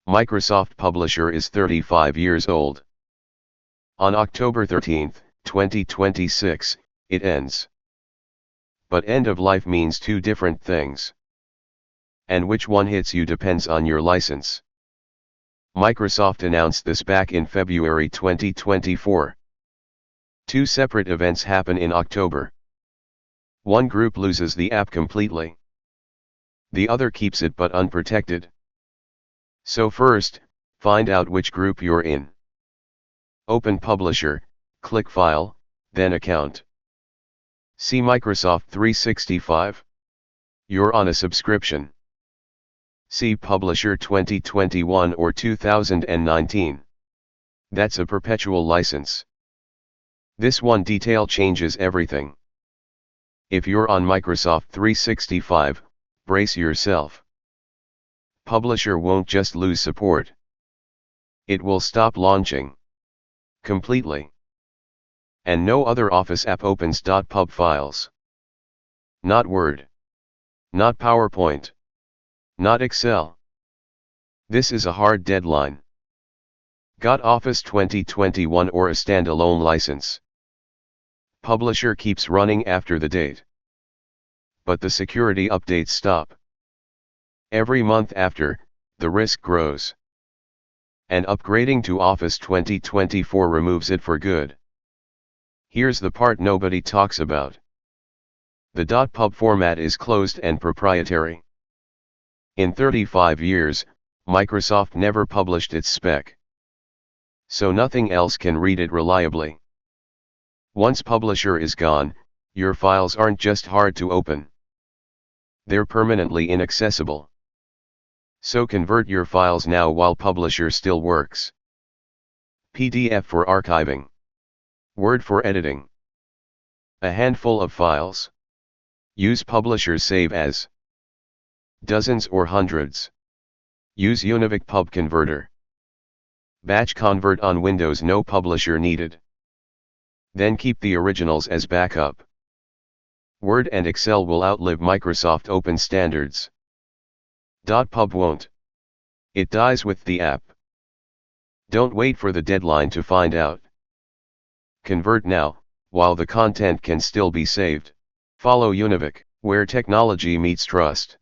Microsoft Publisher is 35 years old. On October 13, 2026, it ends. But end of life means two different things. And which one hits you depends on your license. Microsoft announced this back in February 2024. Two separate events happen in October. One group loses the app completely. The other keeps it but unprotected. So first, find out which group you're in. Open Publisher, click File, then Account. See Microsoft 365. You're on a subscription. See Publisher 2021 or 2019. That's a perpetual license. This one detail changes everything. If you're on Microsoft 365, brace yourself. Publisher won't just lose support. It will stop launching completely. And no other Office app opens .pub files. Not Word. Not PowerPoint. Not Excel. This is a hard deadline. Got Office 2021 or a standalone license? Publisher keeps running after the date. But the security updates stop. Every month after, the risk grows. And upgrading to Office 2024 removes it for good. Here's the part nobody talks about. The .pub format is closed and proprietary. In 35 years, Microsoft never published its spec. So nothing else can read it reliably. Once Publisher is gone, your files aren't just hard to open. They're permanently inaccessible. So convert your files now while Publisher still works. PDF for archiving. Word for editing. A handful of files. Use Publisher Save As. Dozens or hundreds. Use Univik Pub Converter. Batch convert on Windows, no Publisher needed. Then keep the originals as backup. Word and Excel will outlive Microsoft Open standards. .pub won't. It dies with the app. Don't wait for the deadline to find out. Convert now, while the content can still be saved. Follow Univik, where technology meets trust.